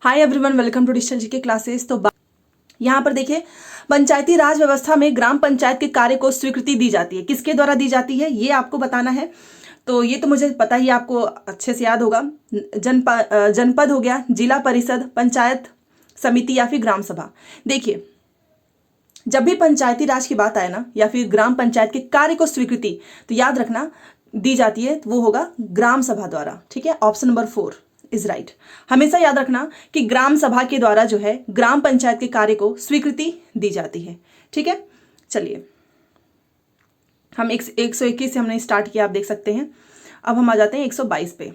Hi everyone, welcome to digital GK classes. तो यहाँ पर देखिए, पंचायती राज व्यवस्था में ग्राम पंचायत के कार्य को स्वीकृति दी जाती है। किसके द्वारा दी जाती है ये आपको बताना है। तो ये तो मुझे पता ही, आपको अच्छे से याद होगा। जनपद हो गया, जिला परिषद, पंचायत समिति या फिर ग्राम सभा। देखिए, जब भी पंचायती राज की बात आए ना, या फिर ग्राम पंचायत के कार्य को स्वीकृति, तो याद रखना दी जाती है, वो होगा ग्राम सभा द्वारा। ठीक है, ऑप्शन नंबर 4 इज राइट। हमेशा याद रखना कि ग्राम सभा के द्वारा जो है ग्राम पंचायत के कार्य को स्वीकृति दी जाती है। ठीक है, चलिए हम 121 से हमने स्टार्ट किया, आप देख सकते हैं। अब हम आ जाते हैं 122 पे।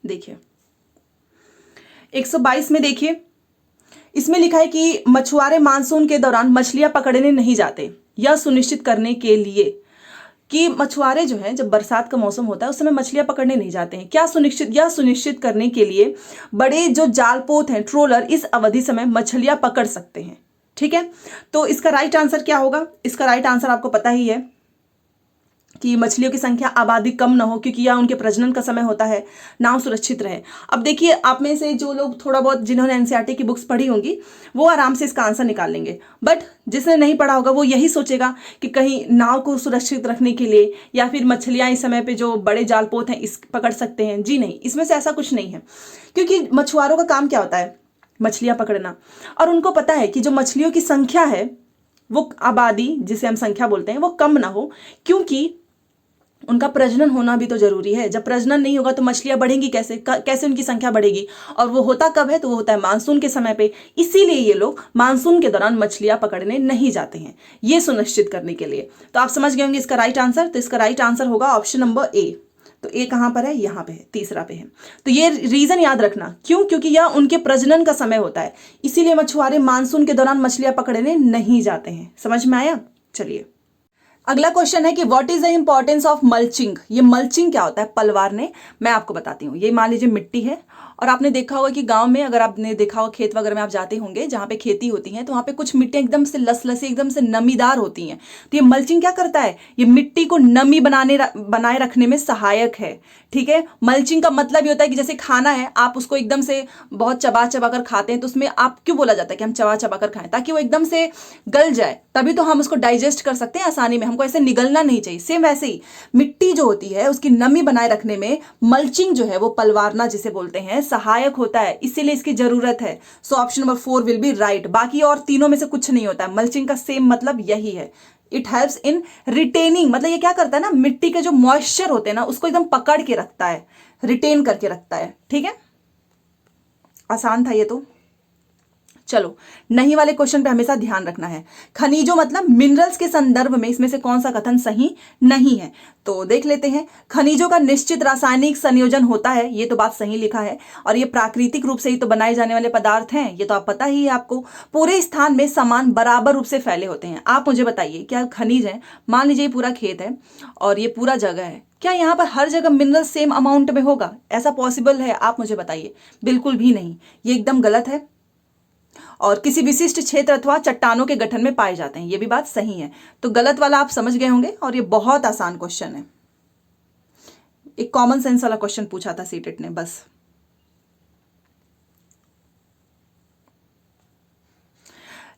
देखिए 122 में देखिए, इसमें लिखा है कि मछुआरे मानसून के दौरान मछलियां पकड़ने नहीं जाते, यह सुनिश्चित करने के लिए कि मछुआरे जो हैं, जब बरसात का मौसम होता है उस समय मछलियां पकड़ने नहीं जाते हैं। यह सुनिश्चित करने के लिए बड़े जो जालपोत हैं, ट्रोलर, इस अवधि समय मछलियां पकड़ सकते हैं। ठीक है, तो इसका राइट आंसर क्या होगा? इसका राइट आंसर आपको पता ही है कि मछलियों की संख्या, आबादी कम ना हो, क्योंकि यह उनके प्रजनन का समय होता है, नाव सुरक्षित रहे। अब देखिए, आप में से जो लोग थोड़ा बहुत जिन्होंने एनसीईआरटी की बुक्स पढ़ी होंगी वो आराम से इसका आंसर निकाल लेंगे, बट जिसने नहीं पढ़ा होगा वो यही सोचेगा कि कहीं नाव को सुरक्षित रखने के लिए या फिर मछलियां इस समय पे जो बड़े जालपोत हैं इस पकड़ सकते हैं। जी नहीं, इसमें से ऐसा कुछ नहीं है, क्योंकि मछुआरों का काम क्या होता है? मछलियां पकड़ना। और उनको पता है कि जो मछलियों की संख्या है, वो आबादी जिसे हम संख्या बोलते हैं, वो कम ना हो, क्योंकि उनका प्रजनन होना भी तो जरूरी है। जब प्रजनन नहीं होगा तो मछलियां बढ़ेंगी कैसे? कैसे उनकी संख्या बढ़ेगी? और वो होता कब है? तो वो होता है मानसून के समय पे। इसीलिए ये लोग मानसून के दौरान मछलियां पकड़ने नहीं जाते हैं, ये सुनिश्चित करने के लिए। तो आप समझ गए होंगे इसका राइट आंसर। तो इसका राइट आंसर होगा ऑप्शन नंबर ए। तो ए कहां पर है? यहां पे है, तीसरा पे है। तो ये रीजन याद रखना, क्यों? क्योंकि यह उनके प्रजनन का समय होता है, इसीलिए मछुआरे मानसून के दौरान मछलियां पकड़ने नहीं जाते हैं। समझ में आया? चलिए अगला क्वेश्चन है कि what is the importance of mulching. ये मल्चिंग क्या होता है पलवारने, मैं आपको बताती हूँ। ये मान लीजिए मिट्टी है, और आपने देखा होगा कि गांव में, अगर आपने देखा हो खेत वगैरह में आप जाते होंगे जहाँ पे खेती होती है, तो वहाँ पे कुछ मिट्टियाँ एकदम से लसलसी, एकदम से नमीदार होती हैं। तो ये मल्चिंग क्या करता है? ये मिट्टी को नमी बनाए रखने में सहायक है। ठीक है, मल्चिंग का मतलब ये होता है कि जैसे खाना है, आप उसको एकदम से बहुत चबा चबा कर खाते हैं, तो उसमें आप क्यों बोला जाता है कि हम चबा चबा कर खाएं? ताकि वो एकदम से गल जाए, तभी तो हम उसको डाइजेस्ट कर सकते हैं आसानी में, हमको ऐसे निगलना नहीं चाहिए। सेम वैसे ही मिट्टी जो होती है उसकी नमी बनाए रखने में मल्चिंग जो है, वो पलवारना जिसे बोलते हैं, सहायक होता है, इसीलिए इसकी जरूरत है। So option number 4 will be right. बाकी और तीनों में से कुछ नहीं होता है। मल्चिंग का सेम मतलब यही है, इट हेल्प्स इन रिटेनिंग। मतलब ये क्या करता है ना, मिट्टी के जो मॉइस्चर होते हैं ना, उसको एकदम पकड़ के रखता है, रिटेन करके रखता है। ठीक है, आसान था ये तो। चलो, नहीं वाले क्वेश्चन पे हमेशा ध्यान रखना है। खनिजों मतलब मिनरल्स के संदर्भ में इसमें से कौन सा कथन सही नहीं है? तो देख लेते हैं। खनिजों का निश्चित रासायनिक संयोजन होता है, ये तो बात सही लिखा है। और ये प्राकृतिक रूप से ही तो बनाए जाने वाले पदार्थ हैं, ये तो आप पता ही है आपको। पूरे स्थान में समान बराबर रूप से फैले होते हैं। आप मुझे बताइए, क्या खनिज है, मान लीजिए पूरा खेत है और ये पूरा जगह है, क्या यहाँ पर हर जगह मिनरल सेम अमाउंट में होगा? ऐसा पॉसिबल है? आप मुझे बताइए। बिल्कुल भी नहीं, ये एकदम गलत है। और किसी विशिष्ट क्षेत्र अथवा चट्टानों के गठन में पाए जाते हैं, ये भी बात सही है। तो गलत वाला आप समझ गए होंगे, और ये बहुत आसान क्वेश्चन है, एक कॉमन सेंस वाला क्वेश्चन पूछा था सीटेट ने बस।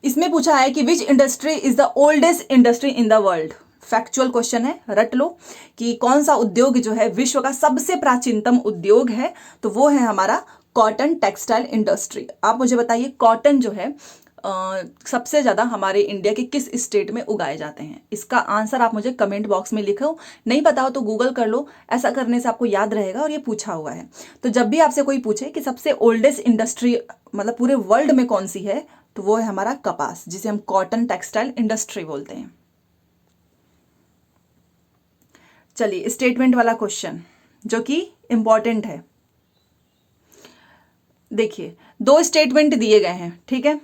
इसमें पूछा है कि विच industry is the oldest industry in the world. Factual question है, रट लो कि कौन सा उद्योग जो है विश्व का सबसे प्राचीनतम उद्योग है। तो वो है हमारा कॉटन टेक्सटाइल इंडस्ट्री। आप मुझे बताइए, कॉटन जो है सबसे ज़्यादा हमारे इंडिया के किस स्टेट में उगाए जाते हैं? इसका आंसर आप मुझे कमेंट बॉक्स में लिखो, नहीं पता हो तो गूगल कर लो, ऐसा करने से आपको याद रहेगा। और ये पूछा हुआ है, तो जब भी आपसे कोई पूछे कि सबसे ओल्डेस्ट इंडस्ट्री मतलब पूरे वर्ल्ड में कौन सी है, तो वो है हमारा कपास, जिसे हम कॉटन टेक्सटाइल इंडस्ट्री बोलते हैं। चलिए स्टेटमेंट वाला क्वेश्चन जो कि इंपॉर्टेंट है। देखिए, 2 स्टेटमेंट दिए गए हैं, ठीक है,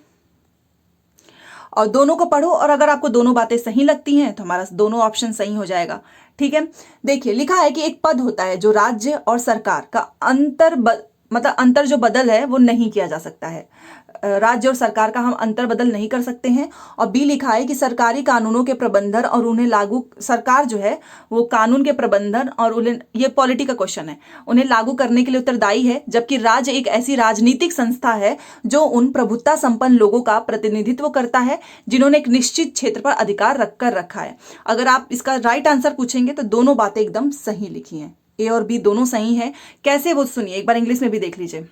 और दोनों को पढ़ो, और अगर आपको दोनों बातें सही लगती हैं तो हमारा दोनों ऑप्शन सही हो जाएगा। ठीक है, देखिए लिखा है कि एक पद होता है जो राज्य और सरकार का अंतर जो बदल है वो नहीं किया जा सकता है। राज्य और सरकार का हम अंतर बदल नहीं कर सकते हैं। और बी लिखा है कि सरकारी कानूनों के प्रबंधन और उन्हें लागू, सरकार जो है वो कानून के प्रबंधन और उन्हें, ये पॉलिटी का क्वेश्चन है, उन्हें लागू करने के लिए उत्तरदायी है, जबकि राज्य एक ऐसी राजनीतिक संस्था है जो उन प्रभुत्ता संपन्न लोगों का प्रतिनिधित्व करता है जिन्होंने एक निश्चित क्षेत्र पर अधिकार रखकर रखा है। अगर आप इसका राइट आंसर पूछेंगे तो दोनों बातें एकदम सही लिखी हैं, ए और बी दोनों सही हैं। कैसे, वो सुनिए, एक बार इंग्लिश में भी देख लीजिए।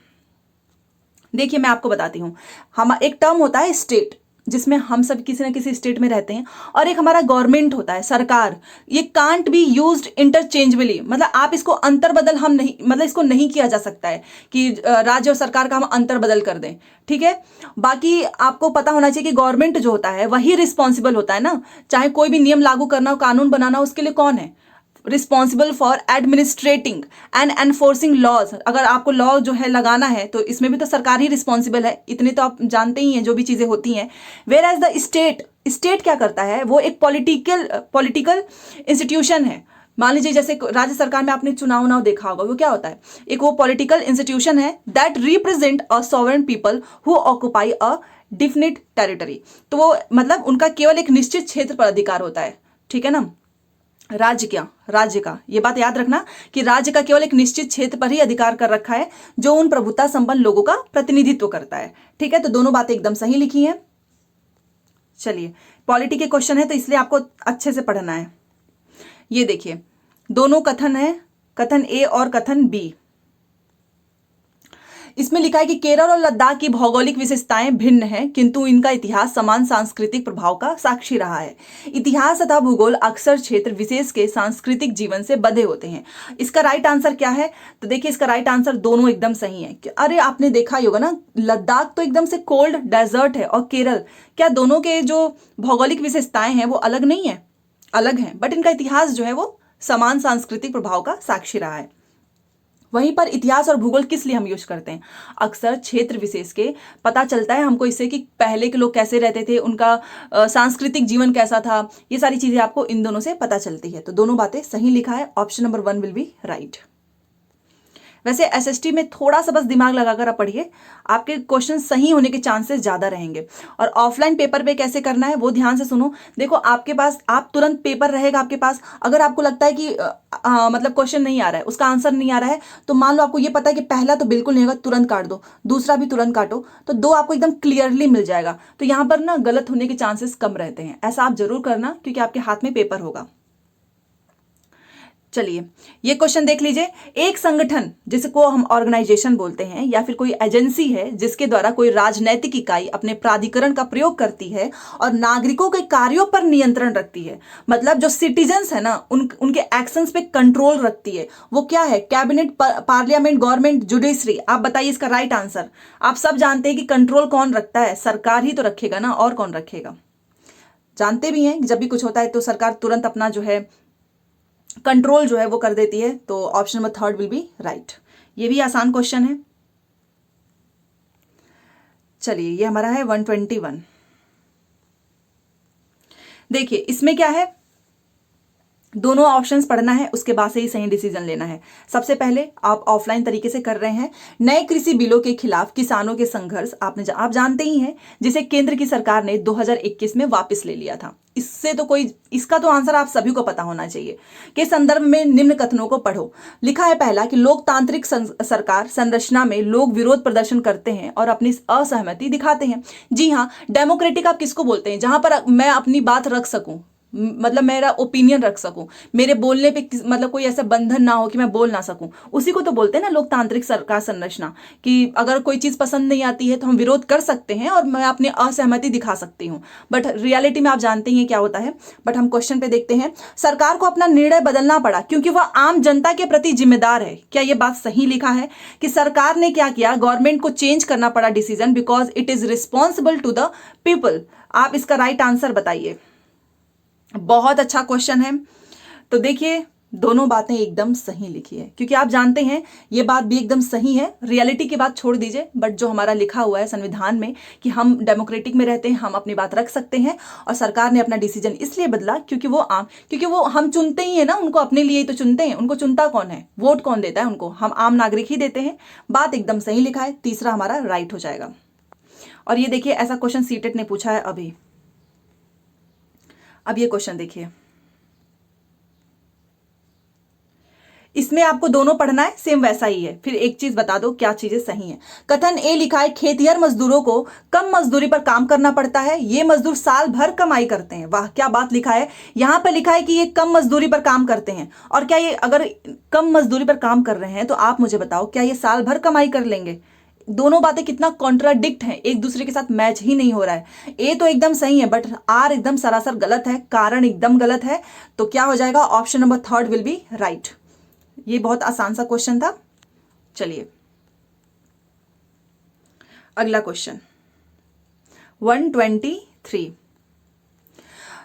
देखिए मैं आपको बताती हूँ, हम एक टर्म होता है स्टेट, जिसमें हम सब किसी ना किसी स्टेट में रहते हैं, और एक हमारा गवर्नमेंट होता है, सरकार। ये कांट बी यूज्ड इंटरचेंजेबली, मतलब आप इसको अंतर बदल हम नहीं, मतलब इसको नहीं किया जा सकता है कि राज्य और सरकार का हम अंतर बदल कर दें, ठीक है। बाकी आपको पता होना चाहिए कि गवर्नमेंट जो होता है वही रिस्पॉन्सिबल होता है ना, चाहे कोई भी नियम लागू करना हो, कानून बनाना हो, उसके लिए कौन है responsible for administering and enforcing laws. अगर आपको लॉ जो है लगाना है तो इसमें भी तो सरकार ही रिस्पॉन्सिबल है, इतने तो आप जानते ही हैं जो भी चीजें होती हैं। वेयर एज द स्टेट क्या करता है, वो एक पॉलिटिकल इंस्टीट्यूशन है। मान लीजिए जैसे राज्य सरकार में आपने चुनाव देखा होगा, वो क्या होता है, एक वो पॉलिटिकल इंस्टीट्यूशन है that represent a sovereign people who occupy a definite territory. तो वो मतलब उनका केवल एक निश्चित क्षेत्र पर अधिकार होता है, ठीक है ना। राज्य का ये बात याद रखना कि राज्य का केवल एक निश्चित क्षेत्र पर ही अधिकार कर रखा है जो उन प्रभुत्ता संपन्न लोगों का प्रतिनिधित्व करता है, ठीक है। तो दोनों बातें एकदम सही लिखी हैं। चलिए, पॉलिटी के क्वेश्चन है तो इसलिए आपको अच्छे से पढ़ना है। ये देखिए, दोनों कथन है, कथन ए और कथन बी। इसमें लिखा है कि केरल और लद्दाख की भौगोलिक विशेषताएं भिन्न हैं, किंतु इनका इतिहास समान सांस्कृतिक प्रभाव का साक्षी रहा है। इतिहास तथा भूगोल अक्सर क्षेत्र विशेष के सांस्कृतिक जीवन से बंधे होते हैं। इसका राइट आंसर क्या है, तो देखिए इसका राइट आंसर दोनों एकदम सही है। अरे आपने देखा ही होगा ना, लद्दाख तो एकदम से कोल्ड डेजर्ट है, और केरल, क्या दोनों के जो भौगोलिक विशेषताएं हैं वो अलग नहीं है? अलग हैं, बट इनका इतिहास जो है वो समान सांस्कृतिक प्रभाव का साक्षी रहा है। वहीं पर इतिहास और भूगोल किस लिए हम यूज करते हैं, अक्सर क्षेत्र विशेष के पता चलता है हमको इससे कि पहले के लोग कैसे रहते थे, उनका सांस्कृतिक जीवन कैसा था, ये सारी चीजें आपको इन दोनों से पता चलती है। तो दोनों बातें सही लिखा है, option number 1 will be right. वैसे एसएसटी में थोड़ा सा बस दिमाग लगाकर आप पढ़िए, आपके क्वेश्चन सही होने के चांसेस ज्यादा रहेंगे। और ऑफलाइन पेपर पे कैसे करना है वो ध्यान से सुनो। देखो आपके पास, आप तुरंत पेपर रहेगा आपके पास, अगर आपको लगता है कि मतलब क्वेश्चन नहीं आ रहा है, उसका आंसर नहीं आ रहा है, तो मान लो आपको ये पता है कि पहला तो बिल्कुल नहीं होगा, तुरंत काट दो, दूसरा भी तुरंत काटो, तो 2 आपको एकदम क्लियरली मिल जाएगा। तो यहाँ पर ना गलत होने के चांसेस कम रहते हैं, ऐसा आप जरूर करना क्योंकि आपके हाथ में पेपर होगा। चलिए ये क्वेश्चन देख लीजिए। एक संगठन जिसको हम ऑर्गेनाइजेशन बोलते हैं या फिर कोई एजेंसी है जिसके द्वारा कोई राजनैतिक इकाई अपने प्राधिकरण का प्रयोग करती है और नागरिकों के कार्यों पर नियंत्रण रखती है, मतलब जो सिटीजन्स है ना उनके एक्शंस पे कंट्रोल रखती है, वो क्या है? Cabinet, parliament, government, judiciary. आप बताइए इसका राइट आंसर। आप सब जानते हैं कि कंट्रोल कौन रखता है? सरकार ही तो रखेगा ना, और कौन रखेगा? जानते भी हैं जब भी कुछ होता है तो सरकार तुरंत अपना जो है कंट्रोल जो है वो कर देती है। तो option number 3 will be right. ये भी आसान क्वेश्चन है। चलिए ये हमारा है 121। देखिए इसमें क्या है, दोनों ऑप्शंस पढ़ना है, उसके बाद से ही सही डिसीजन लेना है। सबसे पहले आप ऑफलाइन तरीके से कर रहे हैं, नए कृषि बिलों के खिलाफ किसानों के संघर्ष आप जानते ही हैं, जिसे केंद्र की सरकार ने 2021 में वापस ले लिया था। इसका तो आंसर आप सभी को पता होना चाहिए। के संदर्भ में निम्न कथनों को पढ़ो। लिखा है पहला कि लोकतांत्रिक सरकार संरचना में लोग विरोध प्रदर्शन करते हैं और अपनी असहमति दिखाते हैं। जी हाँ, डेमोक्रेटिक आप किसको बोलते हैं? जहां पर मैं अपनी बात रख सकूं, मतलब मेरा ओपिनियन रख सकूं, मेरे बोलने पे मतलब कोई ऐसा बंधन ना हो कि मैं बोल ना सकूं, उसी को तो बोलते हैं ना लोकतांत्रिक सरकार संरचना। कि अगर कोई चीज पसंद नहीं आती है तो हम विरोध कर सकते हैं और मैं अपनी असहमति दिखा सकती हूं, बट रियलिटी में आप जानते ही हैं क्या होता है। बट हम क्वेश्चन पे देखते हैं। सरकार को अपना निर्णय बदलना पड़ा क्योंकि वह आम जनता के प्रति जिम्मेदार है। क्या यह बात सही लिखा है कि सरकार ने क्या किया, गवर्नमेंट को चेंज करना पड़ा decision because it is responsible to the people? आप इसका राइट आंसर बताइए। बहुत अच्छा क्वेश्चन है। तो देखिए दोनों बातें एकदम सही लिखी है, क्योंकि आप जानते हैं ये बात भी एकदम सही है। रियलिटी की बात छोड़ दीजिए, बट जो हमारा लिखा हुआ है संविधान में कि हम डेमोक्रेटिक में रहते हैं, हम अपनी बात रख सकते हैं, और सरकार ने अपना डिसीजन इसलिए बदला क्योंकि वो हम चुनते ही है ना, उनको अपने लिए ही तो चुनते हैं। उनको चुनता कौन है? वोट कौन देता है उनको? हम आम नागरिक ही देते हैं। बात एकदम सही लिखा है, तीसरा हमारा राइट हो जाएगा। और ये देखिए ऐसा क्वेश्चन सीटेट ने पूछा है अभी। अब ये क्वेश्चन देखिए, इसमें आपको दोनों पढ़ना है, सेम वैसा ही है। फिर एक चीज बता दो क्या चीजें सही हैं। कथन ए लिखा है, खेतिहर मजदूरों को कम मजदूरी पर काम करना पड़ता है, ये मजदूर साल भर कमाई करते हैं। वाह क्या बात लिखा है, यहां पर लिखा है कि ये कम मजदूरी पर काम करते हैं। और क्या ये अगर कम मजदूरी पर काम कर रहे हैं तो आप मुझे बताओ क्या ये साल भर कमाई कर लेंगे? दोनों बातें कितना कॉन्ट्राडिक्ट हैं, एक दूसरे के साथ मैच ही नहीं हो रहा है। ए तो एकदम सही है बट आर एकदम सरासर गलत है, कारण एकदम गलत है। तो क्या हो जाएगा, option number 3 will be right. ये बहुत आसान सा क्वेश्चन था। चलिए अगला क्वेश्चन 123,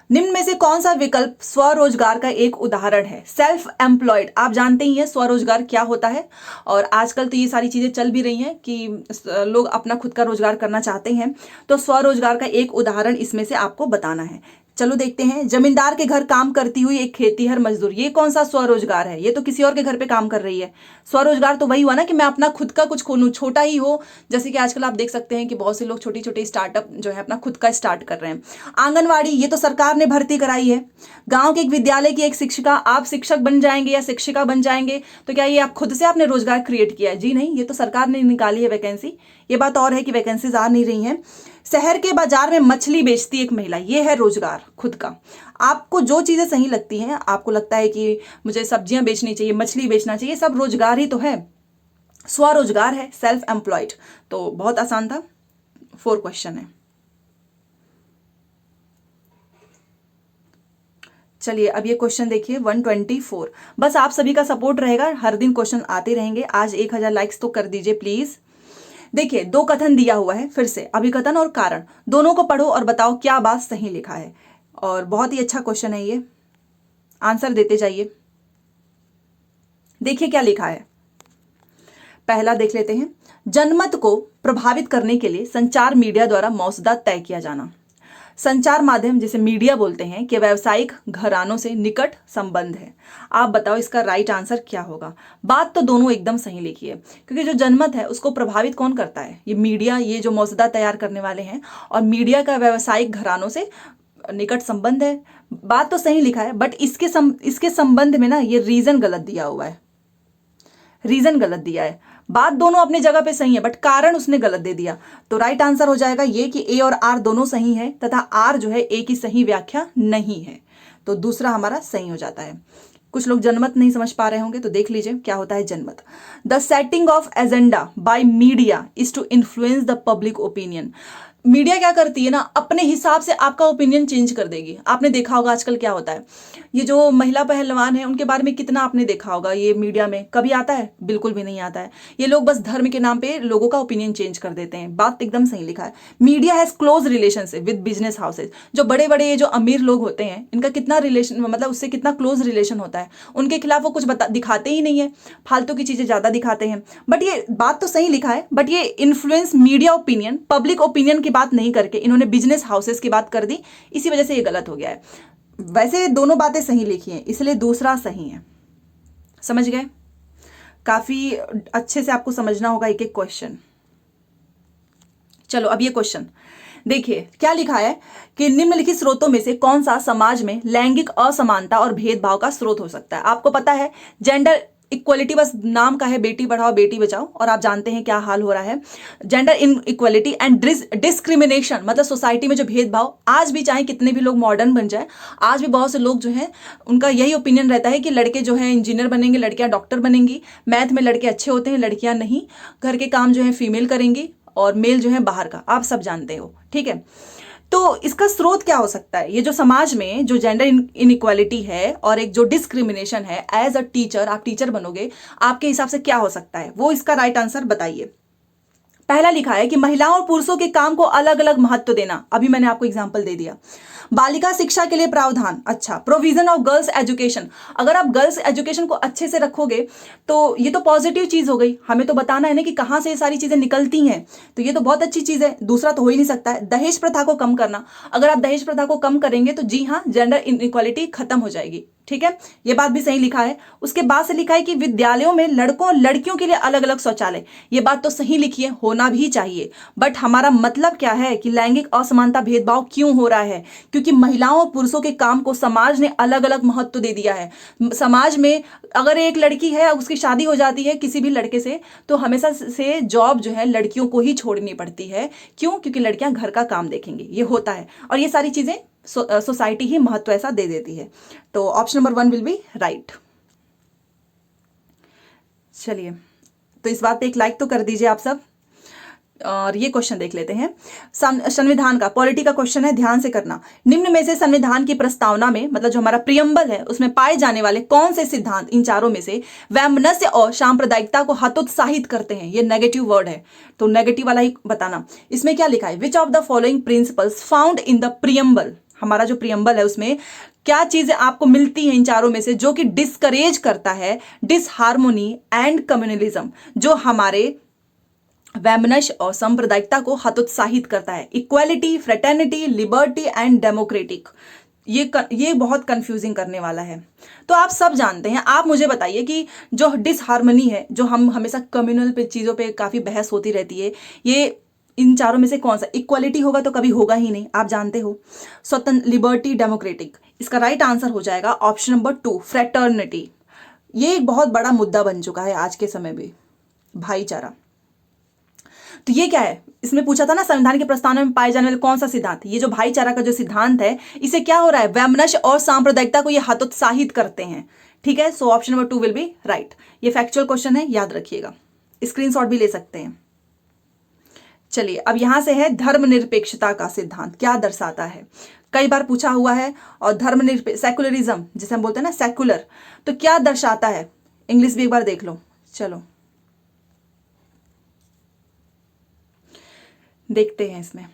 निम्न में से कौन सा विकल्प स्वरोजगार का एक उदाहरण है? सेल्फ एम्प्लॉयड, आप जानते ही हैं स्वरोजगार क्या होता है, और आजकल तो ये सारी चीजें चल भी रही हैं कि लोग अपना खुद का रोजगार करना चाहते हैं। तो स्वरोजगार का एक उदाहरण इसमें से आपको बताना है। चलो देखते हैं। जमींदार के घर काम करती हुई एक खेतीहर मजदूर, ये कौन सा स्वरोजगार है? ये तो किसी और के घर पे काम कर रही है। स्वरोजगार तो वही हुआ ना कि मैं अपना खुद का कुछ खोलूं, छोटा ही हो। जैसे कि आजकल आप देख सकते हैं कि बहुत से लोग छोटी छोटी स्टार्टअप जो है अपना खुद का स्टार्ट कर रहे हैं। आंगनवाड़ी, ये तो सरकार ने भर्ती कराई है। गांव के एक विद्यालय की एक शिक्षिका, आप शिक्षक बन जाएंगे या शिक्षिका बन जाएंगे तो क्या ये आप खुद से आपने रोजगार क्रिएट किया है? जी नहीं, ये तो सरकार ने निकाली है वैकेंसी। ये बात और है कि वैकेंसीज आ नहीं रही हैं। शहर के बाजार में मछली बेचती एक महिला, ये है रोजगार खुद का। आपको जो चीजें सही लगती हैं, आपको लगता है कि मुझे सब्जियां बेचनी चाहिए, मछली बेचना चाहिए, सब रोजगार ही तो है, स्वरोजगार है, सेल्फ एम्प्लॉयड। तो बहुत आसान था। 4 क्वेश्चन है। चलिए अब ये क्वेश्चन देखिए 124। बस आप सभी का सपोर्ट रहेगा, हर दिन क्वेश्चन आते रहेंगे। आज 1000 लाइक्स तो कर दीजिए प्लीज। देखिए 2 कथन दिया हुआ है, फिर से अभिकथन और कारण, दोनों को पढ़ो और बताओ क्या बात सही लिखा है। और बहुत ही अच्छा क्वेश्चन है ये, आंसर देते जाइए। देखिए क्या लिखा है, पहला देख लेते हैं। जनमत को प्रभावित करने के लिए संचार मीडिया द्वारा मौजूदा तय किया जाना। संचार माध्यम जिसे मीडिया बोलते हैं कि व्यावसायिक घरानों से निकट संबंध है। आप बताओ इसका राइट आंसर क्या होगा? बात तो दोनों एकदम सही लिखी है, क्योंकि जो जनमत है उसको प्रभावित कौन करता है? ये मीडिया, ये जो मौजूदा तैयार करने वाले हैं, और मीडिया का व्यावसायिक घरानों से निकट संबंध है। बात तो सही लिखा है बट इसके संबंध में ना ये रीजन गलत दिया हुआ है, रीजन गलत दिया है। बात दोनों अपनी जगह पे सही है बट कारण उसने गलत दे दिया। तो राइट आंसर हो जाएगा ये कि ए और आर दोनों सही है तथा आर जो है ए की सही व्याख्या नहीं है। तो दूसरा हमारा सही हो जाता है। कुछ लोग जनमत नहीं समझ पा रहे होंगे तो देख लीजिए क्या होता है जनमत। The setting of agenda by media is to influence the public opinion. Media क्या करती है ना, अपने हिसाब से आपका ओपिनियन चेंज कर देगी। आपने देखा होगा आजकल क्या होता है, ये जो महिला पहलवान है उनके बारे में कितना आपने देखा होगा, ये मीडिया में कभी आता है? बिल्कुल भी नहीं आता है। ये लोग बस धर्म के नाम पे लोगों का ओपिनियन चेंज कर देते हैं। बात एकदम सही लिखा है। Media has close relationship with business houses. जो बड़े बड़े ये जो अमीर लोग होते हैं इनका कितना रिलेशन, मतलब उससे कितना क्लोज रिलेशन होता है। उनके खिलाफ वो कुछ दिखाते ही नहीं है, फालतू की चीजें ज्यादा दिखाते हैं। बट ये बात तो सही लिखा है बट ये influence media opinion, public opinion की बात नहीं करके इन्होंने बिजनेस हाउसेस की बात कर दी, इसी वजह से ये गलत हो गया है। वैसे दोनों बातें सही लिखी हैं इसलिए दूसरा सही है। समझ गए? काफी अच्छे से आपको समझना होगा एक एक क्वेश्चन। चलो अब ये क्वेश्चन देखिए क्या लिखा है कि निम्नलिखित स्रोतों में से कौन सा समाज में लैंगिक असमानता और भेदभाव का स्रोत हो सकता है? आपको पता है जेंडर इक्वलिटी बस नाम का है, बेटी पढ़ाओ बेटी बचाओ, और आप जानते हैं क्या हाल हो रहा है। Gender in equality and discrimination, मतलब सोसाइटी में जो भेदभाव, आज भी चाहे कितने भी लोग मॉडर्न बन जाए, आज भी बहुत से लोग जो हैं उनका यही ओपिनियन रहता है कि लड़के जो हैं इंजीनियर बनेंगे, लड़कियां डॉक्टर बनेंगी, मैथ में लड़के अच्छे होते हैं, लड़कियां नहीं, घर के काम जो है फीमेल करेंगी और मेल जो है बाहर का, आप सब जानते हो। ठीक है, तो इसका स्रोत क्या हो सकता है? ये जो समाज में जो जेंडर इनइक्वालिटी है और एक जो डिस्क्रिमिनेशन है, एज अ टीचर, आप टीचर बनोगे, आपके हिसाब से क्या हो सकता है? वो इसका राइट आंसर बताइए। पहला लिखा है कि महिलाओं और पुरुषों के काम को अलग अलग महत्व देना, अभी मैंने आपको एग्जांपल दे दिया। बालिका शिक्षा के लिए प्रावधान, अच्छा, प्रोविजन ऑफ गर्ल्स एजुकेशन, अगर आप गर्ल्स एजुकेशन को अच्छे से रखोगे तो ये तो पॉजिटिव चीज हो गई। हमें तो बताना है ना कि कहां से ये सारी चीजें निकलती हैं, तो ये तो बहुत अच्छी चीज है, दूसरा तो हो ही नहीं सकता है। दहेज प्रथा को कम करना, अगर आप दहेज प्रथा को कम करेंगे तो जी हाँ, जेंडर इनइक्वालिटी खत्म हो जाएगी। ठीक है, ये बात भी सही लिखा है। उसके बाद से लिखा है कि विद्यालयों में लड़कों और लड़कियों के लिए अलग अलग शौचालय, ये बात तो सही लिखी है, होना भी चाहिए। बट हमारा मतलब क्या है कि लैंगिक असमानता भेदभाव क्यों हो रहा है? क्योंकि महिलाओं और पुरुषों के काम को समाज ने अलग अलग महत्व दे दिया है। समाज में अगर एक लड़की है, उसकी शादी हो जाती है किसी भी लड़के से, तो हमेशा से जॉब जो है लड़कियों को ही छोड़नी पड़ती है। क्यों? क्योंकि लड़कियां घर का काम देखेंगी, ये होता है। और ये सारी चीजें सोसाइटी ही महत्व ऐसा दे देती है। तो option number 1 will be right. चलिए, तो इस बात पे एक लाइक तो कर दीजिए आप सब। और ये क्वेश्चन देख लेते हैं। संविधान का पॉलिटी का क्वेश्चन है, ध्यान से करना। निम्न में से संविधान की प्रस्तावना में, मतलब जो हमारा प्रियम्बल है, उसमें पाए जाने वाले कौन से सिद्धांत इन चारों में से वैमनस्य और सांप्रदायिकता को हतोत्साहित करते हैं? ये नेगेटिव वर्ड है, तो नेगेटिव वाला ही बताना। इसमें क्या लिखा है? Which of the following principles found in the preamble, हमारा जो प्रियम्बल है उसमें क्या चीजें आपको मिलती हैं इन चारों में से जो कि डिस्करेज करता है डिसहार्मोनी एंड कम्युनलिज्म, जो हमारे वैमनस्य और सांप्रदायिकता को हतोत्साहित करता है? Equality, fraternity, liberty and democratic. ये बहुत कंफ्यूजिंग करने वाला है। तो आप सब जानते हैं, आप मुझे बताइए कि जो डिसहार्मनी है, जो हम हमेशा कम्युनल पे चीज़ों पे काफ़ी बहस होती रहती है, ये इन चारों में से कौन सा? इक्वालिटी होगा तो कभी होगा ही नहीं, आप जानते हो। स्वतंत्र, लिबर्टी, डेमोक्रेटिक, इसका राइट आंसर हो जाएगा ऑप्शन नंबर 2 फ्रेटर्निटी। ये एक बहुत बड़ा मुद्दा बन चुका है आज के समय में, भाईचारा। तो ये क्या है? इसमें पूछा था ना, संविधान के प्रस्तावना में पाए जाने वाले कौन सा सिद्धांत? ये जो भाईचारा का जो सिद्धांत है, इसे क्या हो रहा है? वैमनस्य और सांप्रदायिकता को ये हतोत्साहित करते हैं। ठीक है, so option number 2 will be right. ये फैक्चुअल क्वेश्चन है, याद रखिएगा, स्क्रीनशॉट भी ले सकते हैं। चलिए, अब यहां से है धर्मनिरपेक्षता का सिद्धांत क्या दर्शाता है? कई बार पूछा हुआ है। और धर्मनिरपेक्ष, सेकुलरिज्म जिसे हम बोलते हैं ना, सेकुलर, तो क्या दर्शाता है? इंग्लिश भी एक बार देख लो। चलो देखते हैं इसमें।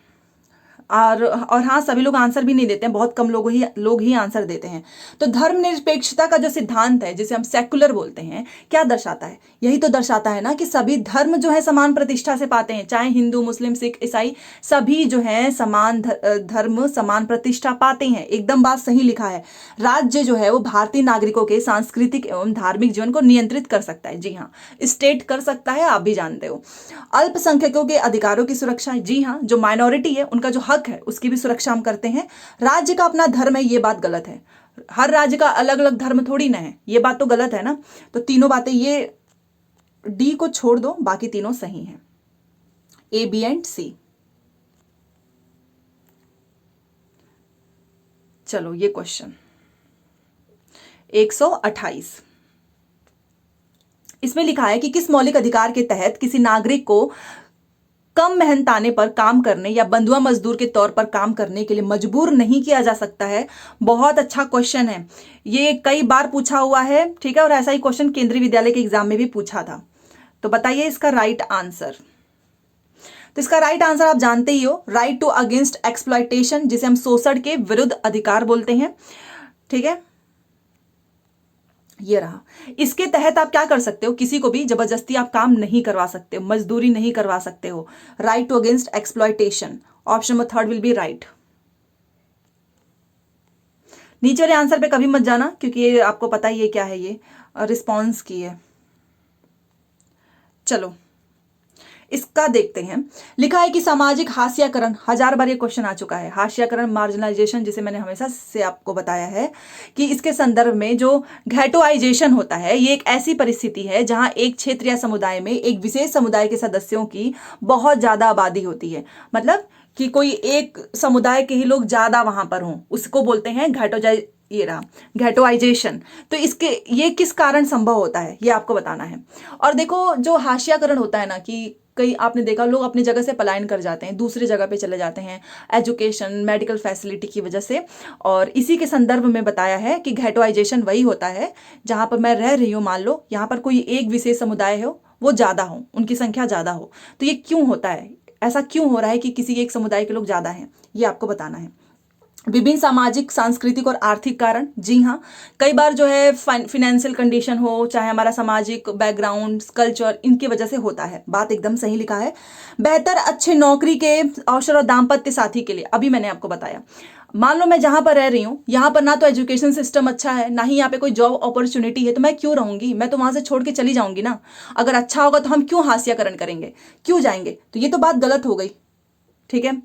और हाँ, सभी लोग आंसर भी नहीं देते हैं, बहुत कम लोग ही आंसर देते हैं। तो धर्मनिरपेक्षता का जो सिद्धांत है, जिसे हम सेकुलर बोलते हैं, क्या दर्शाता है? यही तो दर्शाता है ना कि सभी धर्म जो है समान प्रतिष्ठा से पाते हैं, चाहे हिंदू, मुस्लिम, सिख, ईसाई, सभी जो है समान धर्म समान प्रतिष्ठा पाते हैं। एकदम बात सही लिखा है। राज्य जो है वो भारतीय नागरिकों के सांस्कृतिक एवं धार्मिक जीवन को नियंत्रित कर सकता है। जी हाँ, स्टेट कर सकता है, आप भी जानते हो। अल्पसंख्यकों के अधिकारों की सुरक्षा, जी हाँ, जो माइनॉरिटी है उनका जो हक है उसकी भी सुरक्षा हम करते हैं। राज्य का अपना धर्म है, ये बात गलत है। हर राज्य का अलग अलग धर्म थोड़ी ना है, ये बात तो गलत है ना। तो तीनों बातें, ये डी को छोड़ दो, बाकी तीनों सही हैं, ए, बी एंड सी। चलो, ये क्वेश्चन 128, इसमें लिखा है कि किस मौलिक अधिकार के तहत किसी नागरिक को कम मेहनताने पर काम करने या बंधुआ मजदूर के तौर पर काम करने के लिए मजबूर नहीं किया जा सकता है? बहुत अच्छा क्वेश्चन है, ये कई बार पूछा हुआ है। ठीक है, और ऐसा ही क्वेश्चन केंद्रीय विद्यालय के एग्जाम में भी पूछा था। तो बताइए इसका राइट आंसर। तो इसका राइट आंसर आप जानते ही हो, राइट टू अगेंस्ट एक्सप्लॉयटेशन, जिसे हम शोषण के विरुद्ध अधिकार बोलते हैं। ठीक है, ये रहा। इसके तहत आप क्या कर सकते हो? किसी को भी जबरदस्ती आप काम नहीं करवा सकते हो, मजदूरी नहीं करवा सकते हो। Right to against exploitation, option number 3 will be right. नीचे वाले आंसर पे कभी मत जाना, क्योंकि ये आपको पता ही है क्या है, ये रिस्पॉन्स की है। चलो इसका देखते हैं। लिखा है कि सामाजिक हास्याकरण, 1000 बार ये क्वेश्चन आ चुका है। हास्याकरण, मार्जिनलाइजेशन, जिसे मैंने हमेशा से आपको बताया है कि इसके संदर्भ में जो घेटोआइजेशन होता है, ये एक ऐसी परिस्थिति है जहां एक क्षेत्र या समुदाय में एक विशेष समुदाय के सदस्यों की बहुत ज्यादा आबादी होती है। मतलब कि कोई एक समुदाय के ही लोग ज्यादा वहां पर हों, उसको बोलते हैं ये रहा घेटोआइजेशन। तो ये किस कारण संभव होता है, ये आपको बताना है। और देखो, जो हास्याकरण होता है ना, कि कई आपने देखा लोग अपनी जगह से पलायन कर जाते हैं, दूसरी जगह पे चले जाते हैं एजुकेशन, मेडिकल फैसिलिटी की वजह से। और इसी के संदर्भ में बताया है कि घेटोआइजेशन वही होता है जहां पर मैं रह रही हूँ, मान लो यहाँ पर कोई एक विशेष समुदाय हो, वो ज़्यादा हो, उनकी संख्या ज़्यादा हो। तो ये क्यों होता है, ऐसा क्यों हो रहा है कि किसी एक समुदाय के लोग ज़्यादा हैं, ये आपको बताना है। विभिन्न सामाजिक, सांस्कृतिक और आर्थिक कारण, जी हाँ, कई बार जो है फाइनेंशियल कंडीशन हो, चाहे हमारा सामाजिक बैकग्राउंड, कल्चर, इनकी वजह से होता है। बात एकदम सही लिखा है। बेहतर अच्छे नौकरी के अवसर और दाम्पत्य साथी के लिए, अभी मैंने आपको बताया, मान लो मैं जहां पर रह रही हूँ, यहाँ पर ना तो एजुकेशन सिस्टम अच्छा है, ना ही यहाँ पे कोई जॉब अपॉर्चुनिटी है, तो मैं क्यों रहूंगी? मैं तो वहां से छोड़ के चली जाऊंगी ना। अगर अच्छा होगा तो हम क्यों हास्याकरण करेंगे, क्यों जाएंगे? तो ये तो बात गलत हो गई, ठीक है,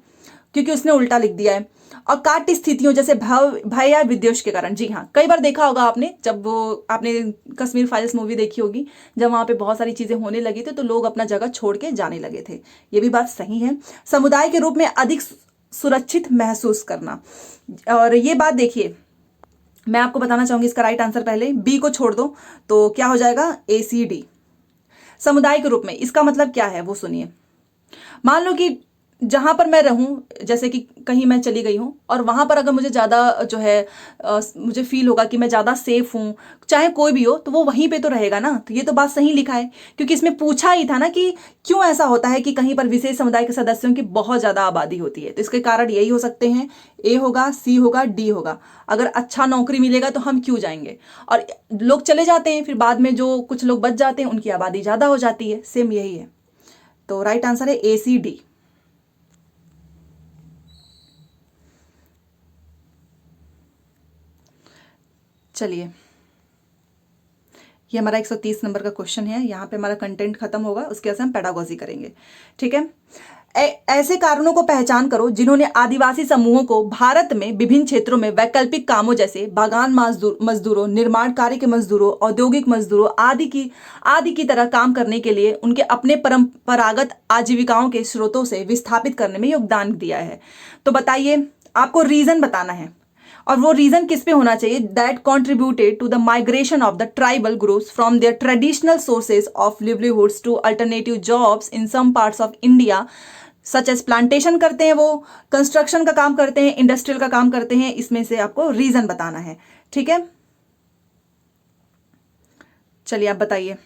क्योंकि उसने उल्टा लिख दिया है। और काट्य स्थितियों जैसे भय या विद्वेष के कारण, जी हाँ, कई बार देखा होगा आपने, जब वो आपने कश्मीर फाइल्स मूवी देखी होगी, जब वहां पे बहुत सारी चीजें होने लगी थी तो लोग अपना जगह छोड़ के जाने लगे थे। ये भी बात सही है। समुदाय के रूप में अधिक सुरक्षित महसूस करना, और ये बात देखिए, मैं आपको बताना चाहूंगी इसका राइट आंसर, पहले बी को छोड़ दो तो क्या हो जाएगा, ACD, समुदाय के रूप में। इसका मतलब क्या है वो सुनिए। मान लो कि जहां पर मैं रहूं, जैसे कि कहीं मैं चली गई हूं और वहां पर अगर मुझे ज्यादा जो है मुझे फील होगा कि मैं ज्यादा सेफ हूं, चाहे कोई भी हो, तो वो वहीं पे तो रहेगा ना। तो ये तो बात सही लिखा है, क्योंकि इसमें पूछा ही था ना कि क्यों ऐसा होता है कि कहीं पर विशेष समुदाय के सदस्यों की बहुत ज्यादा आबादी होती है। तो इसके कारण यही हो सकते हैं, A होगा, C होगा, D होगा। अगर अच्छा नौकरी मिलेगा तो हम क्यों जाएंगे, और लोग चले जाते हैं, फिर बाद में जो कुछ लोग बच जाते हैं उनकी आबादी ज्यादा हो जाती है। सेम यही है, तो राइट आंसर है ACD। चलिए, ये हमारा 130 नंबर का क्वेश्चन है। यहाँ पे हमारा कंटेंट खत्म होगा, उसके बाद हम पेडागोजी करेंगे, ठीक है। ऐसे कारणों को पहचान करो जिन्होंने आदिवासी समूहों को भारत में विभिन्न क्षेत्रों में वैकल्पिक कामों जैसे बागान मजदूरों, निर्माण कार्य के मजदूरों, औद्योगिक मजदूरों आदि की तरह काम करने के लिए उनके अपने परंपरागत आजीविकाओं के स्रोतों से विस्थापित करने में योगदान दिया है। तो बताइए, आपको रीजन बताना है, और वो रीजन किस पे होना चाहिए, that contributed to the migration of the tribal groups from their traditional sources of livelihoods to alternative jobs in some parts of India, such as plantation करते हैं, वो कंस्ट्रक्शन का काम करते हैं, इंडस्ट्रियल का काम करते हैं। इसमें से आपको रीजन बताना है, ठीक है। चलिए आप बताइए।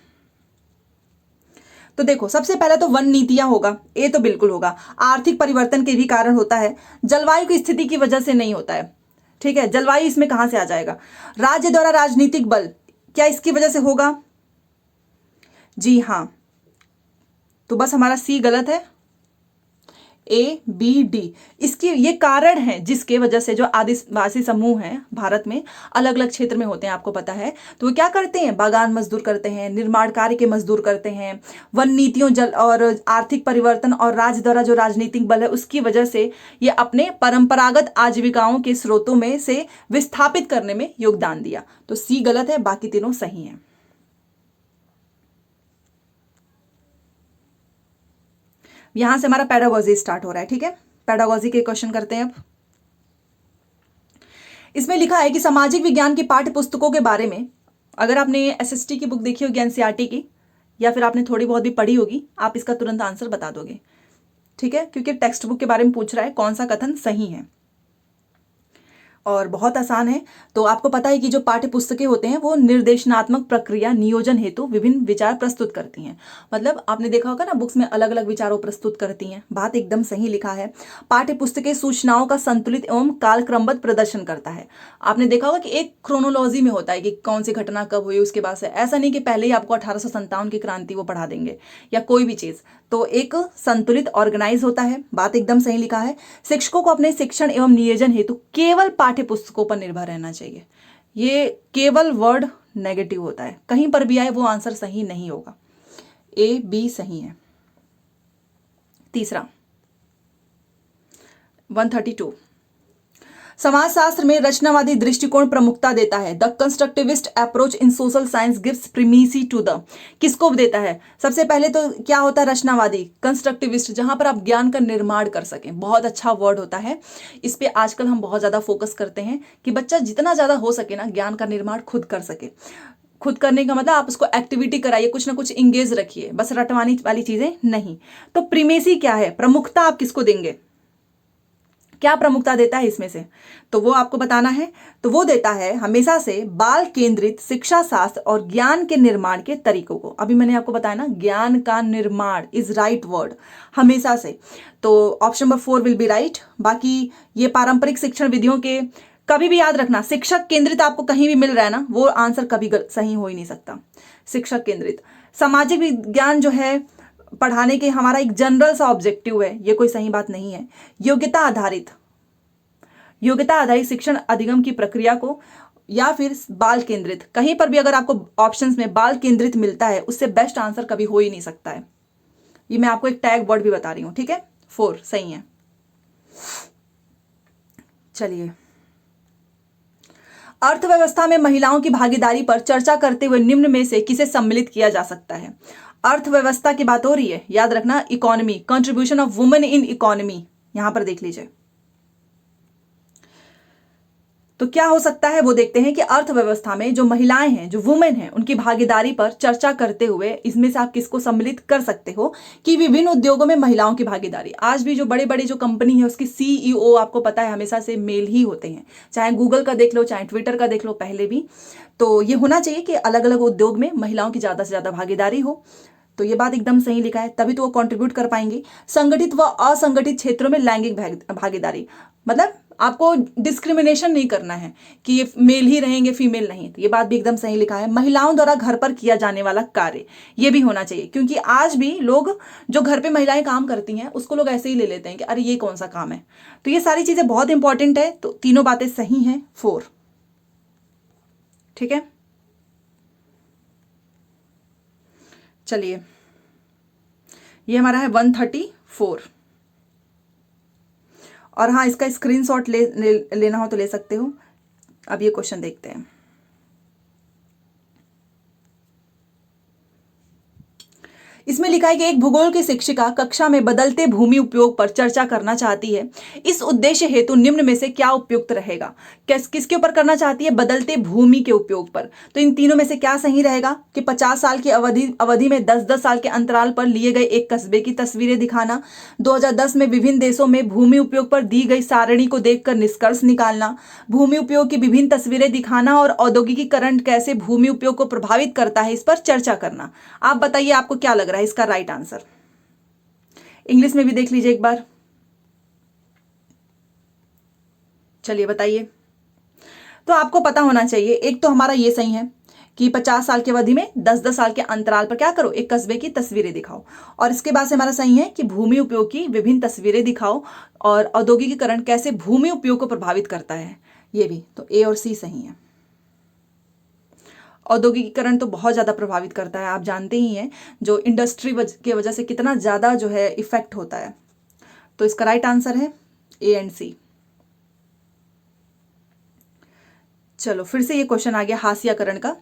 तो देखो, सबसे पहले तो वन नीतियां होगा, ये तो बिल्कुल होगा। आर्थिक परिवर्तन के भी कारण होता है, जलवायु की स्थिति की वजह से नहीं होता है, ठीक है। जलवायु इसमें कहां से आ जाएगा, राज्य द्वारा राजनीतिक बल, क्या इसकी वजह से होगा, जी हां। तो बस हमारा C गलत है, ABD। इसकी ये कारण है जिसके वजह से जो आदिवासी समूह हैं भारत में, अलग अलग क्षेत्र में होते हैं, आपको पता है। तो वो क्या करते हैं, बागान मजदूर करते हैं, निर्माण कार्य के मजदूर करते हैं। वन नीतियों, जल और आर्थिक परिवर्तन और राज्य द्वारा जो राजनीतिक बल है उसकी वजह से ये अपने परंपरागत आजीविकाओं के स्रोतों में से विस्थापित करने में योगदान दिया। तो C गलत है, बाकी तीनों सही हैं। यहां से हमारा पेडागोजी स्टार्ट हो रहा है, ठीक है। पेडागोजी के क्वेश्चन करते हैं अब। इसमें लिखा है कि सामाजिक विज्ञान की पाठ्य पुस्तकों के बारे में, अगर आपने SST की बुक देखी होगी, NCERT की, या फिर आपने थोड़ी बहुत भी पढ़ी होगी, आप इसका तुरंत आंसर बता दोगे, ठीक है, क्योंकि टेक्स्ट बुक के बारे में पूछ रहा है, कौन सा कथन सही है, और बहुत आसान है। तो आपको पता है कि जो पाठ्य पुस्तकें होते हैं वो निर्देशनात्मक प्रक्रिया नियोजन हेतु विभिन्न विचार प्रस्तुत करती हैं। मतलब आपने देखा होगा ना, बुक्स में अलग अलग विचारों प्रस्तुत करती हैं। बात एकदम सही लिखा है। पाठ्य पुस्तकें सूचनाओं का संतुलित एवं कालक्रमबद्ध प्रदर्शन करता है। आपने देखा होगा कि एक क्रोनोलॉजी में होता है कि कौन सी घटना कब हुई, उसके बाद से ऐसा नहीं कि पहले ही आपको 1857 की क्रांति वो पढ़ा देंगे या कोई भी चीज। तो एक संतुलित ऑर्गेनाइज होता है। बात एकदम सही लिखा है। शिक्षकों को अपने शिक्षण एवं नियोजन हेतु केवल पाठ्य पुस्तकों पर निर्भर रहना चाहिए। ये केवल वर्ड नेगेटिव होता है, कहीं पर भी आए वो आंसर सही नहीं होगा। A, B सही है। तीसरा 132, समाजशास्त्र में रचनावादी दृष्टिकोण प्रमुखता देता है। The constructivist approach in social science gives primacy to the, किसको देता है? सबसे पहले तो क्या होता है रचनावादी, कंस्ट्रक्टिविस्ट, जहां पर आप ज्ञान का निर्माण कर सकें। बहुत अच्छा वर्ड होता है, इस पे आजकल हम बहुत ज्यादा फोकस करते हैं कि बच्चा जितना ज्यादा हो सके ना ज्ञान का निर्माण खुद कर सके। खुद करने का मतलब आप उसको एक्टिविटी कराइए, कुछ ना कुछ इंगेज रखिए, बस रटवानी वाली चीजें नहीं। तो प्रीमेसी क्या है, प्रमुखता आप किसको देंगे, क्या प्रमुखता देता है इसमें से, तो वो आपको बताना है। तो वो देता है हमेशा से बाल केंद्रित शिक्षा शास्त्र और ज्ञान के निर्माण के तरीकों को। अभी मैंने आपको बताया ना, ज्ञान का निर्माण इज राइट वर्ड, हमेशा से। तो option number 4 will be right. बाकी ये पारंपरिक शिक्षण विधियों के, कभी भी याद रखना, शिक्षक केंद्रित आपको कहीं भी मिल रहा है ना, वो आंसर कभी सही हो ही नहीं सकता। शिक्षक केंद्रित सामाजिक विज्ञान जो है पढ़ाने के हमारा एक जनरल सा ऑब्जेक्टिव है, ये कोई सही बात नहीं है। योग्यता आधारित, योग्यता आधारित शिक्षण अधिगम की प्रक्रिया को, या फिर बाल केंद्रित। कहीं पर भी अगर आपको ऑप्शंस में बाल केंद्रित मिलता है, उससे बेस्ट आंसर कभी हो ही नहीं सकता है। ये मैं आपको एक टैग वर्ड भी बता रही हूं, ठीक है। 4 सही है। चलिए, अर्थव्यवस्था में महिलाओं की भागीदारी पर चर्चा करते हुए निम्न में से किसे सम्मिलित किया जा सकता है। अर्थव्यवस्था की बात हो रही है, याद रखना, economy, contribution of women in economy, यहां पर देख लीजिए। तो क्या हो सकता है वो देखते हैं कि अर्थव्यवस्था में जो महिलाएं हैं, जो वुमेन हैं, उनकी भागीदारी पर चर्चा करते हुए इसमें से आप किसको सम्मिलित कर सकते हो कि विभिन्न उद्योगों में महिलाओं की भागीदारी। आज भी जो बड़े बड़े जो कंपनी है उसकी सीईओ आपको पता है हमेशा से मेल ही होते हैं, चाहे गूगल का देख लो, चाहे ट्विटर का देख लो, पहले भी। तो ये होना चाहिए कि अलग अलग उद्योग में महिलाओं की ज्यादा से ज्यादा भागीदारी हो। तो ये बात एकदम सही लिखा है, तभी तो वो कंट्रीब्यूट कर पाएंगे। संगठित व असंगठित क्षेत्रों में लैंगिक भागीदारी, मतलब आपको डिस्क्रिमिनेशन नहीं करना है कि ये मेल ही रहेंगे, फीमेल नहीं। तो ये बात भी एकदम सही लिखा है। महिलाओं द्वारा घर पर किया जाने वाला कार्य, ये भी होना चाहिए, क्योंकि आज भी लोग जो घर पे महिलाएं काम करती हैं उसको लोग ऐसे ही ले लेते हैं कि अरे ये कौन सा काम है। तो ये सारी चीजें बहुत इंपॉर्टेंट है। तो तीनों बातें सही हैं। 4 ठीक है। चलिए, ये हमारा है 134। और हाँ, इसका स्क्रीनशॉट लेना हो तो ले सकते हो। अब ये क्वेश्चन देखते हैं। इसमें लिखा है कि एक भूगोल की शिक्षिका कक्षा में बदलते भूमि उपयोग पर चर्चा करना चाहती है। इस उद्देश्य हेतु निम्न में से क्या उपयुक्त रहेगा। किसके ऊपर करना चाहती है? बदलते भूमि के उपयोग पर। तो इन तीनों में से क्या सही रहेगा कि 50 साल की अवधि में 10-10 साल के अंतराल पर लिए गए एक कस्बे की तस्वीरें दिखाना, 2010 में विभिन्न देशों में भूमि उपयोग पर दी गई सारणी को देखकर निष्कर्ष निकालना, भूमि उपयोग की विभिन्न तस्वीरें दिखाना और औद्योगिकीकरण कैसे भूमि उपयोग को प्रभावित करता है, इस पर चर्चा करना। आप बताइए आपको क्या लग रहा है इसका राइट आंसर। इंग्लिश में भी देख लीजिए एक बार। चलिए बताइए। तो आपको पता होना चाहिए, एक तो हमारा ये सही है कि 50 साल की अवधि में 10-10 साल के अंतराल पर क्या करो, एक कस्बे की तस्वीरें दिखाओ। और इसके बाद से हमारा सही है कि भूमि उपयोग की विभिन्न तस्वीरें दिखाओ और औद्योगिकीकरण कैसे भूमि उपयोग को प्रभावित करता है, ये भी। तो ए और सी सही है। औद्योगिकीकरण तो बहुत ज़्यादा प्रभावित करता है, आप जानते ही हैं, जो इंडस्ट्री के वजह से कितना ज़्यादा जो है इफेक्ट होता है। तो इसका राइट आंसर है ए एंड सी। चलो फिर से ये क्वेश्चन आ गया हास्याकरण का।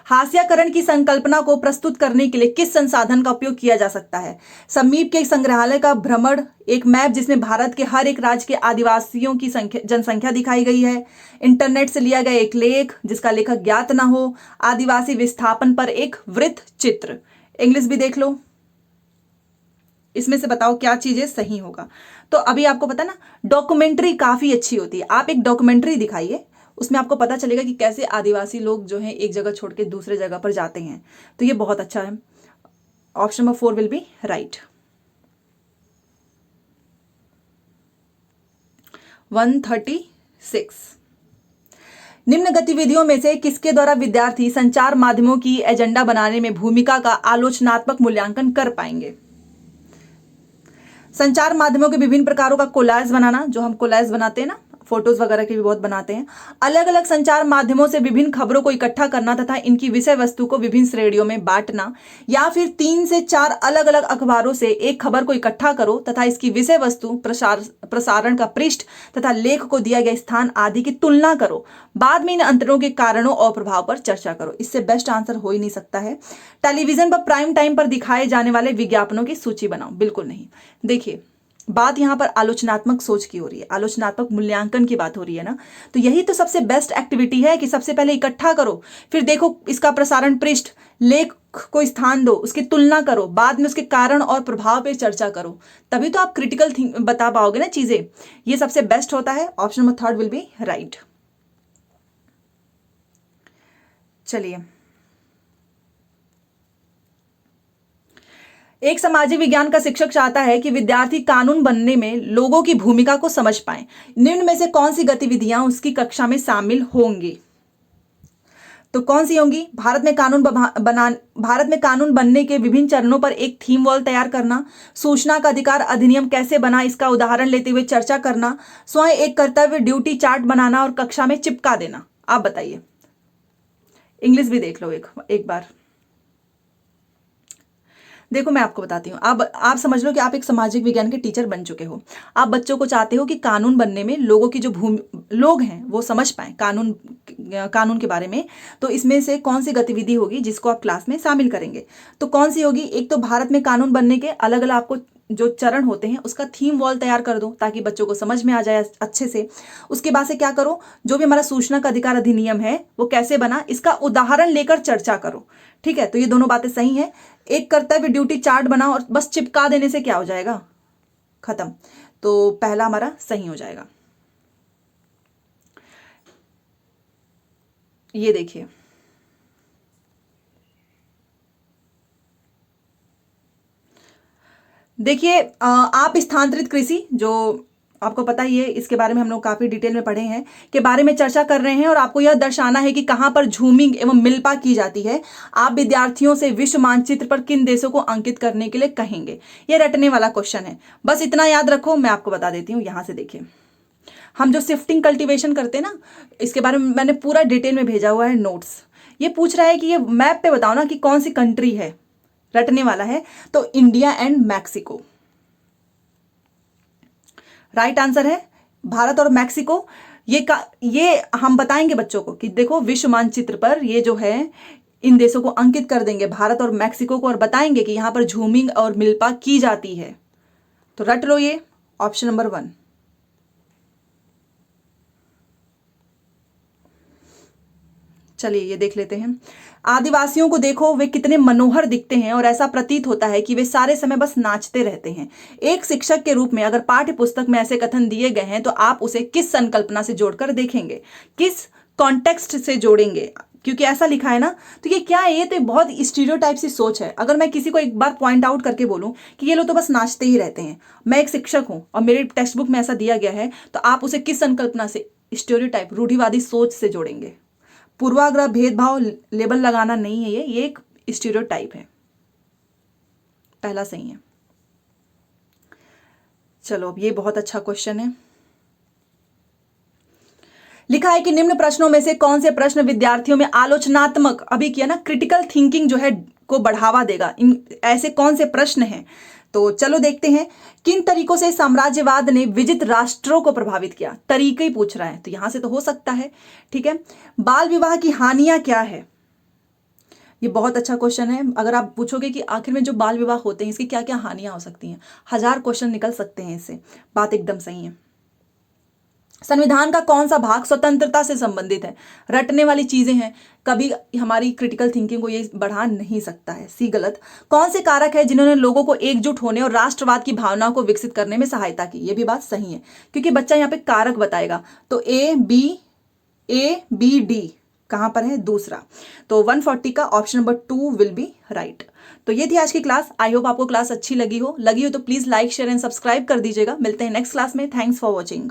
हास्याकरण की संकल्पना को प्रस्तुत करने के लिए किस संसाधन का उपयोग किया जा सकता है। समीप के संग्रहालय का भ्रमण, एक मैप जिसमें भारत के हर एक राज्य के आदिवासियों की जनसंख्या दिखाई गई है, इंटरनेट से लिया गया एक लेख जिसका लेखक ज्ञात ना हो, आदिवासी विस्थापन पर एक वृत्त चित्र। इंग्लिश भी देख लो, इसमें से बताओ क्या चीजें सही होगा। तो अभी आपको पता ना, डॉक्यूमेंट्री काफी अच्छी होती है। आप एक डॉक्यूमेंट्री दिखाइए, उसमें आपको पता चलेगा कि कैसे आदिवासी लोग जो हैं एक जगह छोड़ के दूसरे जगह पर जाते हैं। तो ये बहुत अच्छा है। Option number 4 will be right. 136। निम्न गतिविधियों में से किसके द्वारा विद्यार्थी संचार माध्यमों की एजेंडा बनाने में भूमिका का आलोचनात्मक मूल्यांकन कर पाएंगे। संचार माध्यमों के विभिन्न प्रकारों का कोलाज बनाना, जो हम कोलाज बनाते हैं ना, फोटोज वगैरह के भी बहुत बनाते हैं। अलग अलग संचार माध्यमों से विभिन्न खबरों को इकट्ठा करना तथा इनकी विषय वस्तु को विभिन्न श्रेणियों में बांटना, या फिर 3 से 4 अलग अलग अखबारों से एक खबर को इकट्ठा करो तथा इसकी विषय वस्तु, प्रसारण का पृष्ठ तथा लेख को दिया गया स्थान आदि की तुलना करो। बाद में इन अंतरों के कारणों और प्रभाव पर चर्चा करो। इससे बेस्ट आंसर हो ही नहीं सकता है। टेलीविजन पर प्राइम टाइम पर दिखाए जाने वाले विज्ञापनों की सूची बनाओ। बिल्कुल नहीं। देखिए, बात यहां पर आलोचनात्मक सोच की हो रही है, आलोचनात्मक मूल्यांकन की बात हो रही है ना। तो यही तो सबसे बेस्ट एक्टिविटी है कि सबसे पहले इकट्ठा करो, फिर देखो इसका प्रसारण पृष्ठ, लेख को स्थान दो, उसकी तुलना करो, बाद में उसके कारण और प्रभाव पे चर्चा करो। तभी तो आप क्रिटिकल थिंक बता पाओगे ना चीजें। ये सबसे बेस्ट होता है। Option number 3 will be right. चलिए, एक सामाजिक विज्ञान का शिक्षक चाहता है कि विद्यार्थी कानून बनने में लोगों की भूमिका को समझ पाएं। निम्न में से कौन सी गतिविधियां उसकी कक्षा में शामिल होंगी। तो कौन सी होंगी? भारत में कानून बनने के विभिन्न चरणों पर एक थीम वॉल तैयार करना, सूचना का अधिकार अधिनियम कैसे बना इसका उदाहरण लेते हुए चर्चा करना, स्वयं एक कर्तव्य ड्यूटी चार्ट बनाना और कक्षा में चिपका देना। आप बताइए। इंग्लिश भी देख लो एक बार। देखो मैं आपको बताती हूँ। अब आप समझ लो कि आप एक सामाजिक विज्ञान के टीचर बन चुके हो। आप बच्चों को चाहते हो कि कानून बनने में लोगों की जो लोग हैं वो समझ पाए कानून के बारे में। तो इसमें से कौन सी गतिविधि होगी जिसको आप क्लास में शामिल करेंगे? तो कौन सी होगी? एक तो भारत में कानून बनने के अलग अलग आपको जो चरण होते हैं उसका थीम वॉल तैयार कर दो ताकि बच्चों को समझ में आ जाए अच्छे से। उसके बाद से क्या करो? जो भी हमारा सूचना का अधिकार अधिनियम है वो कैसे बना इसका उदाहरण लेकर चर्चा करो। ठीक है, तो ये दोनों बातें सही हैं। एक कर्तव्य ड्यूटी चार्ट बनाओ और बस चिपका देने से क्या हो जाएगा? खत्म। तो पहला हमारा सही हो जाएगा। ये देखिए, आप स्थानांतरित कृषि, जो आपको पता ही है, इसके बारे में हम लोग काफी डिटेल में पढ़े हैं, के बारे में चर्चा कर रहे हैं और आपको यह दर्शाना है कि कहां पर झूमिंग एवं मिल्पा की जाती है। आप विद्यार्थियों से विश्व मानचित्र पर किन देशों को अंकित करने के लिए कहेंगे? यह रटने वाला क्वेश्चन है, बस इतना याद रखो। मैं आपको बता देती हूँ। यहां से देखिए, हम जो शिफ्टिंग कल्टीवेशन करते हैं ना, इसके बारे में मैंने पूरा डिटेल में भेजा हुआ है नोट्स। ये पूछ रहा है कि ये मैप पे बताओ ना कि कौन सी कंट्री है। रटने वाला है, तो India and Mexico right answer है। भारत और मैक्सिको, ये हम बताएंगे बच्चों को कि देखो विश्व मानचित्र पर ये जो है इन देशों को अंकित कर देंगे, भारत और मैक्सिको को, और बताएंगे कि यहां पर झूमिंग और मिल्पा की जाती है। तो रट लो ये ऑप्शन नंबर 1। चलिए ये देख लेते हैं। आदिवासियों को देखो, वे कितने मनोहर दिखते हैं और ऐसा प्रतीत होता है कि वे सारे समय बस नाचते रहते हैं। एक शिक्षक के रूप में अगर पाठ्य पुस्तक में ऐसे कथन दिए गए हैं तो आप उसे किस संकल्पना से जोड़कर देखेंगे, किस कॉन्टेक्स्ट से जोड़ेंगे? क्योंकि ऐसा लिखा है ना, तो ये क्या है? ये तो बहुत स्टीरियोटाइप सी सोच है। अगर मैं किसी को एक बार पॉइंट आउट करके बोलूं कि ये लोग तो बस नाचते ही रहते हैं, मैं एक शिक्षक हूं और मेरे टेक्स्ट बुक में ऐसा दिया गया है, तो आप उसे किस संकल्पना से, स्टीरियोटाइप, रूढ़िवादी सोच से जोड़ेंगे? पूर्वाग्रह, भेदभाव, लेबल लगाना नहीं है, ये एक स्टीरियोटाइप है। पहला सही है। चलो, अब ये बहुत अच्छा क्वेश्चन है। लिखा है कि निम्न प्रश्नों में से कौन से प्रश्न विद्यार्थियों में आलोचनात्मक, अभी किया ना, क्रिटिकल थिंकिंग जो है को बढ़ावा देगा? ऐसे कौन से प्रश्न हैं? तो चलो देखते हैं। किन तरीकों से साम्राज्यवाद ने विजित राष्ट्रों को प्रभावित किया? तरीके ही पूछ रहा है, तो यहां से तो हो सकता है। ठीक है। बाल विवाह की हानियां क्या है? ये बहुत अच्छा क्वेश्चन है। अगर आप पूछोगे कि आखिर में जो बाल विवाह होते हैं इसकी क्या क्या हानियां हो सकती हैं, 1000 क्वेश्चन निकल सकते हैं इससे। बात एकदम सही है। संविधान का कौन सा भाग स्वतंत्रता से संबंधित है? रटने वाली चीजें हैं, कभी हमारी क्रिटिकल थिंकिंग को ये बढ़ा नहीं सकता है। सी गलत। कौन से कारक है जिन्होंने लोगों को एकजुट होने और राष्ट्रवाद की भावना को विकसित करने में सहायता की? ये भी बात सही है, क्योंकि बच्चा यहाँ पे कारक बताएगा। तो ए बी डी कहां पर है? दूसरा। तो 140 का option number 2 will be right. तो ये थी आज की क्लास। आई होप आपको क्लास अच्छी लगी हो तो please like, share and subscribe कर दीजिएगा। मिलते हैं नेक्स्ट क्लास में। Thanks for watching.